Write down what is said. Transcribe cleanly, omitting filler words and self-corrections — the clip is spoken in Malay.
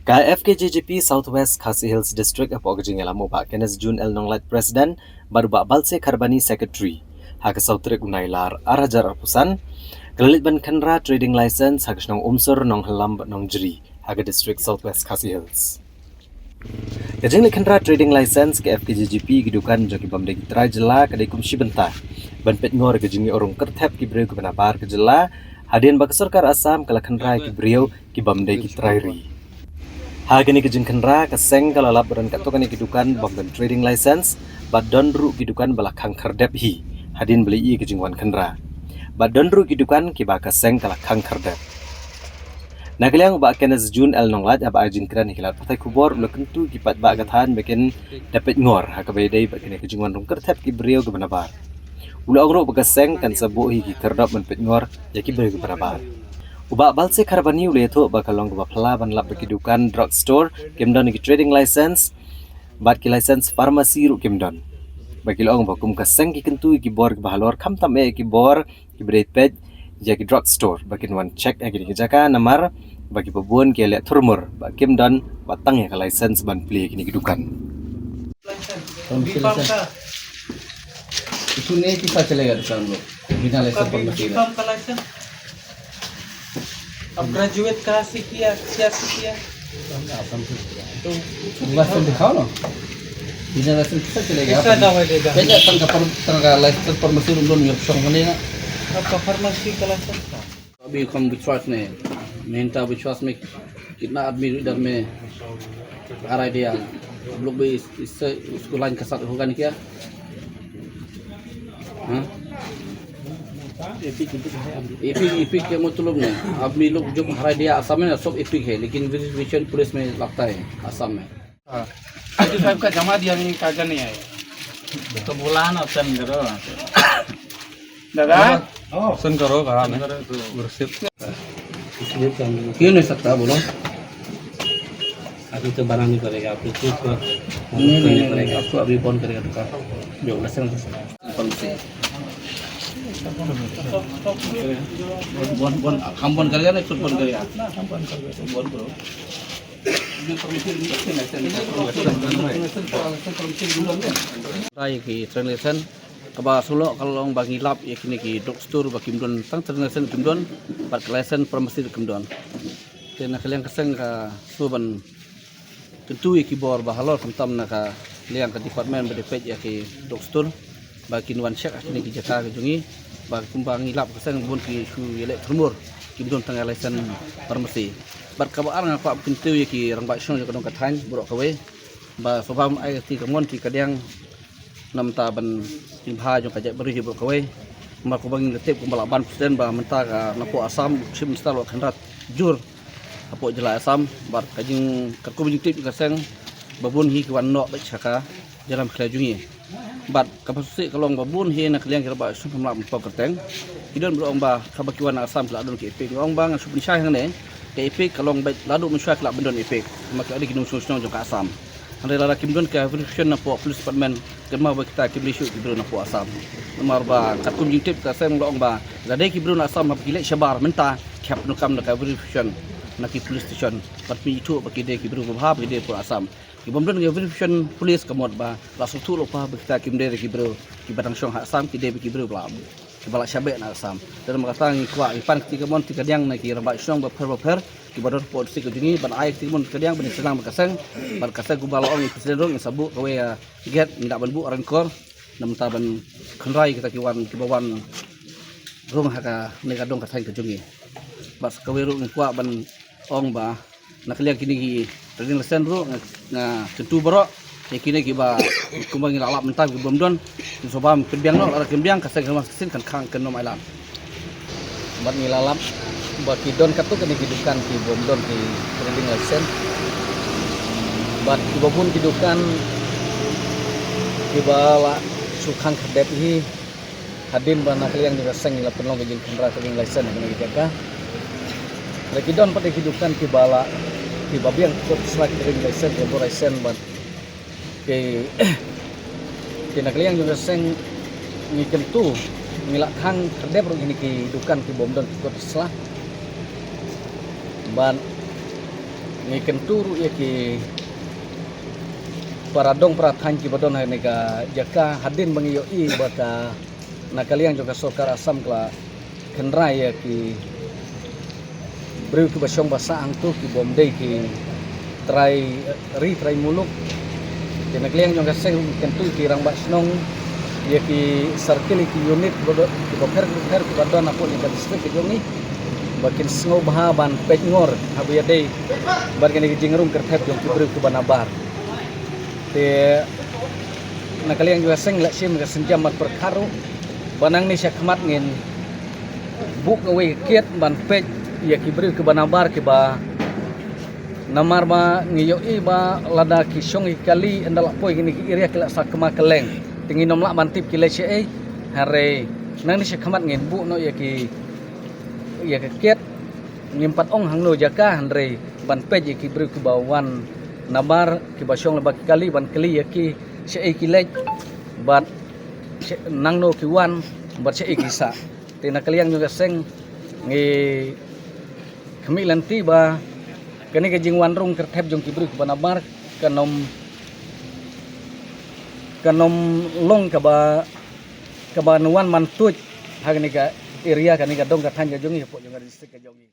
Ka FKJGP Southwest Khasi Hills District apo gajing alam ba Kenneth June El Nonglat President baru ba Balse Karbani Secretary hak sautrik unailar arajar apusan kelalit ban khenra trading license hak nong umsur nong halam nong jeri hak District Southwest Khasi Hills. Kajing li khenra trading license ke FKJGP gidukan joki bamde gitrai jela kadai kumshi bentah ban pet ngor gajing orang kertep ki breu ke benabar ke jela hadian bak sarkar Assam kala khenra ki breu ki bamde gitrai ri. Hagani ke jengkenra ke seng kalau lap dan katokan kedukan bamban trading license bad donru kedukan balakang kerdep hi hadin beli i ke jengwan kenra bad donru kedukan kiba ke seng kalau kang kerdep nagaliang ba Kenneth June El Nonglat aba ajin kran hilat patai kubor lo kentu kipat ba gatan bikin dapat ngor hakabedai bikin ke jengwan rung kerdep ki brio ke benabar ulo agro ba seng kan sabu hi ki kerdap menpet ngor ya ki brio ke benabar Uba Balse Karbani uleto bakalong ba pelaban lap kedukan drugstore kemdon ki trading license bat ki license pharmacy ru kemdon bagi long bakum ka seng ki kentu ki bor ki bahalor kam tam ki bor ki bread pet ya ki drugstore bagi wan check ki jaka namar bagi babun ki le turmur ba kemdon batang ya ka license ban play ki kedukan इसमें कितना चलेगा दुकान लोग बिना लाइसेंस पर मशीन का लाइसेंस अब ग्रेजुएट कहाँ से किया क्या से किया तो लाइसेंस दिखाओ ना बिना लाइसेंस कितना चलेगा कितना दवा देगा पहले तंगा लाइसेंस पर मशीन उन लोग ऑप्शन होने ना आपका फार्मेसी का लाइसेंस था अभी हम विश्वास में मेहनता विश्वास में कितना आदमी इधर में आ रहा है दिया हम लोग भी इससे उसको लाइन के साथ होगा नहीं क्या हाँ एपिक के मतलब नहीं आदमी लोग जो हरा दिया आसाम में सब एपिक है लेकिन वेरिफिकेशन पुलिस में लगता है आसाम में आईटी साहब का जमा दिया नहीं कागज नहीं आया तो बोला ना ऑप्शन करो दादा ऑप्शन करो कहा क्यों नहीं सकता बोलो अभी तो बना नहीं पड़ेगा आपको खुद को नहीं पड़ेगा आपको अभी कौन करेगा दुकान जो लाइसेंस हम बंद करेगा ना खुद बंद करेगा बंद करो Rai ki translation kaba solo kalau bagi lab yakini ki drugstore bagi kimdon tang translation kimdon bat license pharmacy kimdon tena kalian keseng ka suban tentu ki bor bahalor kamtam na ka liang ka department bedepet ya ki drugstore bagi nuan check akini ki jaka ke jungi bagi kumbangi lab keseng bon ki su yelek trumur kimdon tang license pharmacy bat kaba arang apa tentu ki rang ba shong ka dong ka than borok kawe ba sobam ai ti kamon ti kadang nam ta ban tim ha jong kajak beri borok kawe ma ko bangin letep ko balaban presiden ba menta ka napo asam sim stalo khandrat jur apo jela asam bar kajing karko bing tip kaseng babun hi kwan no ba chaka jalam khlajungi bat kapasusi kalong babun hi na kliang kira ba sum lam pa kerteng idon bro ba kabakiwan asam kala don ke epek ngong bang sup nisha hang ne ke epek kalong ba ladu musya kala bendon epek mak adi kinu susno jong ka asam ande lara kimdon ka verification na po police department kema ba kita kibli shu kibro na po asam nomor ba karkum jing tip ka sem long ba lade kibro na asam ba kile shabar menta khap no kam na ka verification na ki police station pat pi thu ba kide kibro ba kide po asam ki bomdon ga verification police kamot ba la su thu lo pa ba kita kimde kibro ki batang shong ha asam kide kibro ba ki bala shabe na asam dan makatang kwa ipan ki kamon ti kadang na ki raba shong ba per ki bador po si ko jingi ban ai ti mon kadang ban senang bakasang gubalo ong presiden rong sabu kawe get ndak ban bu rankor nam ta ban khnrai kita kiwan ki bawan rong haka ne kadong ka thang ka jungi bas kawe rong kwa ban ong ba nakliang kini ki trading lesen ro nga tentu baro kini ki ba kumbang lalap mentam ki bomdon sobam kembiang no ara kembiang kasang mas kesin kan khang kenom ailan bat ngilalap bagi don katu kena hidupan ki bomdon ki trading license bat ki babun hidupan ki bawa sukhang kedep hi hadin bana kalian juga seng la penong jing kamera trading license kena dijaga lagi don pada hidupan ki bala ki babiang kut selagi trading license ya bo license bat ki kena kalian juga seng ngikem tu ngilak hang kedep ro ki dukan ki bomdon kut selah ban ngi kentur ya ki paradong prathan ki badon hai nega jaka hadin bangi yo I bata nakaliang juga sokar asam kla kenrai ya ki beriu ki basyong basa angtu ki bomdei ki trai muluk ki nakaliang juga seng kentu ki rang basnong ya ki circle ki unit bodo ki boker ki badon apo ni distrik ki jongi bakin sngo baha ban pej ngor habu ya dei bargen ki jingrum kertep jong ki beriu ki banabar te nakaliang juga seng lak sim ka senjam mat perkaru banang ni syakmat ngin buk ngawe kiet ban pej ya ki beriu ki banabar ki ba namar ba ngiyo I ba lada ki syong kali endalak poi gini ki iria ki lak sakma keleng tingin nom lak bantip ki lece hare nang ni syakmat ngin buk no ya ki kiet ngimpat ong hang no jaka andre ban pej ya ki beriu ki bawan nabar ki basyong lebak kali ban kali ya ki syai ki lej bat nang no ki wan bat syai ki sa tina kaliang juga seng ngi kami lanti ba kani ke jing wan rung kertep jong ki bru ki banabar kanom long ka ba nuan mantuj hagni ka area kani ka dong ka tanja jongi po jonga distrik ka jongi